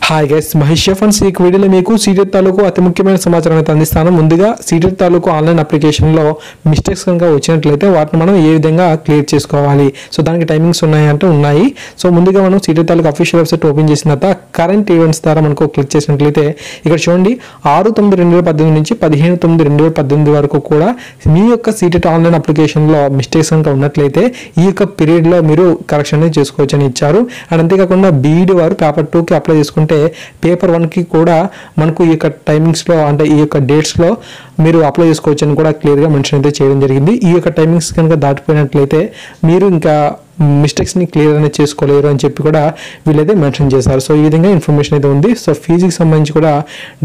Hi guys, Mahesh ఫన్స్ ఈ వీడియోలో మీకు సీటెట్ తాలూకు అతి ముఖ్యమైన సమాచారం అయితే అందిస్తాను. ముందుగా సీటెట్ తాలూకు ఆన్లైన్ అప్లికేషన్లో మిస్టేక్స్ కనుక వచ్చినట్లయితే వాటిని మనం ఏ విధంగా క్లియర్ చేసుకోవాలి. సో దానికి టైమింగ్స్ ఉన్నాయంటే ఉన్నాయి. సో ముందుగా మనం సీటెట్ తాలూకు అఫీషియల్ వెబ్సైట్ ఓపెన్ చేసిన తర్వాత కరెంట్ ఈవెంట్స్ ద్వారా మనకు క్లిక్ చేసినట్లయితే ఇక్కడ చూడండి 6/9/2018 నుంచి 15/9/2018 వరకు కూడా మీ యొక్క సీటెట్ ఆన్లైన్ అప్లికేషన్లో మిస్టేక్స్ కనుక ఉన్నట్లయితే ఈ యొక్క పీరియడ్లో మీరు కరెక్షన్ చేసుకోవచ్చు అని ఇచ్చారు. అండ్ అంతేకాకుండా బీఈడి వారు పేపర్ 2కి అప్లై చేసుకుంటే పేపర్ 1కి కూడా మనకు ఈ యొక్క టైమింగ్స్లో అంటే ఈ యొక్క డేట్స్లో మీరు అప్లై చేసుకోవచ్చు అని కూడా క్లియర్గా మెన్షన్ అయితే చేయడం జరిగింది. ఈ యొక్క టైమింగ్స్ కనుక దాటిపోయినట్లయితే మీరు ఇంకా మిస్టేక్స్ని క్లియర్ అనేది చేసుకోలేరు అని చెప్పి కూడా వీళ్ళైతే మెన్షన్ చేశారు. సో ఈ విధంగా ఇన్ఫర్మేషన్ అయితే ఉంది. సో ఫీజుకి సంబంధించి కూడా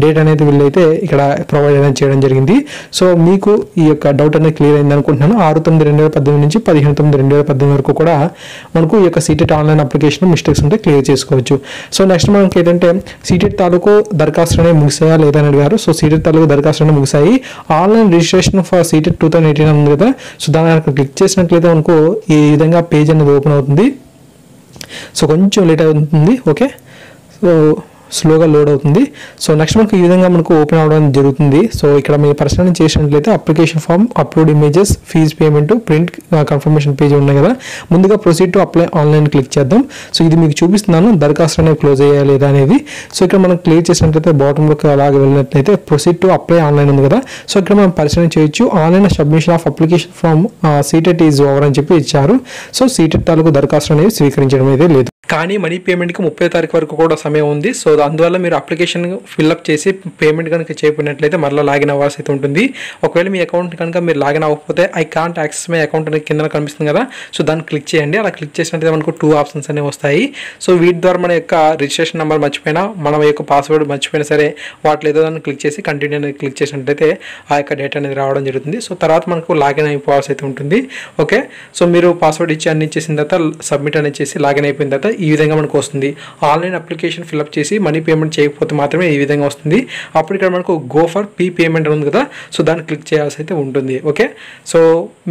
డేట్ అనేది వీళ్ళైతే ఇక్కడ ప్రొవైడ్ అనేది చేయడం జరిగింది. సో మీకు ఈ యొక్క డౌట్ అనేది క్లియర్ అయింది అనుకుంటున్నాను. 6/9/2018 నుంచి 15/9/2018 వరకు కూడా మనకు ఈ యొక్క సీటెట్ ఆన్లైన్ అప్లికేషన్ మిస్టేక్స్ ఉంటే క్లియర్ చేసుకోవచ్చు. సో నెక్స్ట్ మనకి ఏంటంటే సీటెట్ తాలూకు దరఖాస్తులు అనేవి ముగిసాయా లేదా అని అడిగారు. సో సీటెట్ తాలూకు దరఖాస్తులు అనేవి ముగిసాయి. ఆన్లైన్ రిజిస్ట్రేషన్ ఫర్ సీటెట్ 2018 ఉంది కదా. సో దాన్ని క్లిక్ చేసినట్లయితే మనకు ఈ విధంగా పేజ్ అనేది ఓపెన్ అవుతుంది. సో కొంచెం లేట్ అవుతుంది. ఓకే, సో స్లోగా లోడ్ అవుతుంది. సో నెక్స్ట్ మనకు ఈ విధంగా మనకు ఓపెన్ అవ్వడం జరుగుతుంది. సో ఇక్కడ మీరు పరిశీలన చేసినట్లయితే application form, upload images, fee payment, print confirmation page ఉన్నాయి కదా. ముందుగా proceed to apply online click చేద్దాం. సో ఇది మీకు చూపిస్తున్నాను దరఖాస్తు అనేవి క్లోజ్ అయ్యాయి లేదా అనేది. సో ఇక్కడ మనం క్లియర్ చేసినట్లయితే బాటంలోకి అలాగే వెళ్ళినట్లయితే ప్రొసీడ్ టు అప్లై ఆన్లైన్ ఉంది కదా. సో ఇక్కడ మనం పరిశీలన చేయొచ్చు. Online submission of application form CTET is over అని చెప్పి ఇచ్చారు. సో సీటెట్ తాలూకు దరఖాస్తు అనేవి స్వీకరించడం అయితే లేదు. కానీ మనీ పేమెంట్కి 30 తారీఖు వరకు కూడా సమయం ఉంది. సో అందువల్ల మీరు అప్లికేషన్ ఫిల్అప్ చేసి పేమెంట్ కనుక చేయకపోయినట్లయితే మళ్ళీ లాగిన్ అవ్వాల్సి అయితే ఉంటుంది. ఒకవేళ మీ అకౌంట్ కనుక మీరు లాగిన్ అవ్వకపోతే I can't access my account అనేది కింద కనిపిస్తుంది కదా. సో దాన్ని క్లిక్ చేయండి. అలా క్లిక్ చేసినట్లయితే మనకు 2 ఆప్షన్స్ అనేవి వస్తాయి. సో వీటి ద్వారా మన యొక్క రిజిస్ట్రేషన్ నెంబర్ మర్చిపోయినా, మన యొక్క పాస్వర్డ్ మర్చిపోయినా సరే వాటిలో ఏదో దాన్ని క్లిక్ చేసి కంటిన్యూ అనేది క్లిక్ చేసినట్లయితే ఆ యొక్క డేటా అనేది రావడం జరుగుతుంది. సో తర్వాత మనకు లాగిన్ అయిపోవాల్సి అయితే ఉంటుంది. ఓకే, సో మీరు పాస్వర్డ్ ఇచ్చి అన్ని ఇచ్చేసిన తర్వాత సబ్మిట్ అనేది చేసి లాగిన్ అయిపోయిన తర్వాత ఈ విధంగా మనకు వస్తుంది. ఆన్లైన్ అప్లికేషన్ ఫిల్అప్ చేసి మనీ పేమెంట్ చేయకపోతే మాత్రమే ఈ విధంగా వస్తుంది. అప్పుడు ఇక్కడ మనకు గో ఫర్ పీ పేమెంట్ ఉంది కదా. సో దాన్ని క్లిక్ చేయాల్సి అయితే ఉంటుంది. ఓకే, సో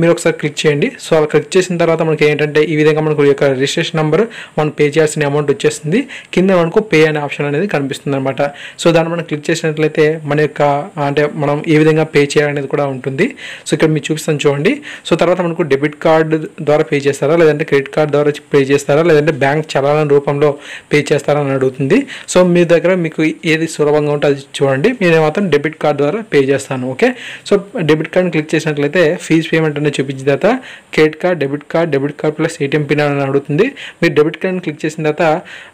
మీరు ఒకసారి క్లిక్ చేయండి. సో అలా క్లిక్ చేసిన తర్వాత మనకి ఏంటంటే ఈ విధంగా మనకు యొక్క రిజిస్ట్రేషన్ నెంబర్ మనం పే చేయాల్సిన అమౌంట్ వచ్చేస్తుంది. కింద మనకు పే అనే ఆప్షన్ అనేది కనిపిస్తుంది అనమాట. సో దాన్ని మనం క్లిక్ చేసినట్లయితే మన యొక్క అంటే మనం ఏ విధంగా పే చేయాలనేది కూడా ఉంటుంది. సో ఇక్కడ మీరు చూపిస్తాను చూడండి. సో తర్వాత మనకు డెబిట్ కార్డు ద్వారా పే చేస్తారా, లేదంటే క్రెడిట్ కార్డు ద్వారా పే చేస్తారా, లేదంటే బ్యాంక్ చలానా రూపంలో పే చేస్తారని అడుగుతుంది. సో మీ దగ్గర మీకు ఏది సులభంగా ఉంటే అది చూడండి. నేను మాత్రం డెబిట్ కార్డ్ ద్వారా పే చేస్తాను. ఓకే, సో డెబిట్ కార్డ్ని క్లిక్ చేసినట్లయితే ఫీజ్ పేమెంట్ అనేది చూపించిన తర్వాత credit card, debit card plus ATM pin అని అడుగుతుంది. మీరు డెబిట్ కార్డ్ని క్లిక్ చేసిన తర్వాత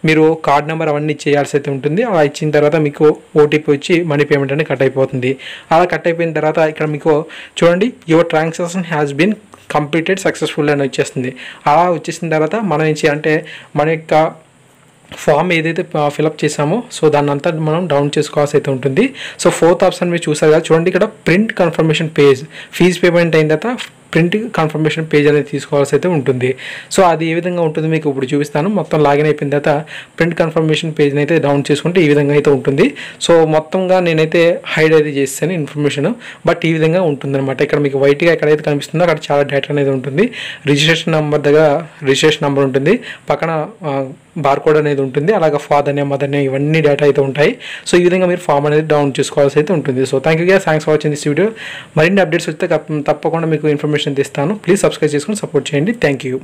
మీరు కార్డ్ నెంబర్ అవన్నీ చేయాల్సి అయితే ఉంటుంది. అలా ఇచ్చిన తర్వాత మీకు ఓటీపీ వచ్చి మనీ పేమెంట్ అనేది కట్ అయిపోతుంది. అలా కట్ అయిపోయిన తర్వాత ఇక్కడ మీకు చూడండి your transaction has been completed successful అని వచ్చేస్తుంది. అలా వచ్చేసిన తర్వాత మనం ఏం చేయాలంటే మన యొక్క ఫామ్ ఏదైతే ఫిలప్ చేసామో సో దాన్ని అంతా మనం డౌన్ చేసుకోవాల్సి అయితే ఉంటుంది. సో 4th ఆప్షన్ మీరు చూసారు కదా, చూడండి ఇక్కడ print confirmation page, fee payment అయిన తర్వాత ప్రింట్ కన్ఫర్మేషన్ పేజ్ అనేది తీసుకోవాల్సి అయితే ఉంటుంది. సో అది ఏ విధంగా ఉంటుంది మీకు ఇప్పుడు చూపిస్తాను. మొత్తం లాగిన్ అయిపోయిన తర్వాత ప్రింట్ కన్ఫర్మేషన్ పేజ్ని అయితే డౌన్ చేసుకుంటే ఈ విధంగా అయితే ఉంటుంది. సో మొత్తంగా నేనైతే హైడ్ అయితే చేస్తాను ఇన్ఫర్మేషన్, బట్ ఈ విధంగా ఉంటుంది అనమాట. ఇక్కడ మీకు వైట్గా ఎక్కడైతే కనిపిస్తుందో అక్కడ చాలా డేటా అనేది ఉంటుంది. రిజిస్ట్రేషన్ నెంబర్ దగ్గర రిజిస్ట్రేషన్ నెంబర్ ఉంటుంది, పక్కన బార్కోడ్ అనేది ఉంటుంది, అలాగే ఫాదర్ నేమ్, మదర్ నేమ్, ఇవన్నీ డేటా అయితే ఉంటాయి. సో ఈ విధంగా మీరు ఫామ్ అనేది డౌన్ చేసుకోవాల్సి అయితే ఉంటుంది. So thank you guys, thanks for watching this video. మరిన్ని అప్డేట్స్ వస్తే తప్పకుండా మీకు ఇన్ఫర్మేషన్ ఇస్తాను. ప్లీజ్ సబ్స్క్రైబ్ చేసుకొని సపోర్ట్ చేయండి. Thank you.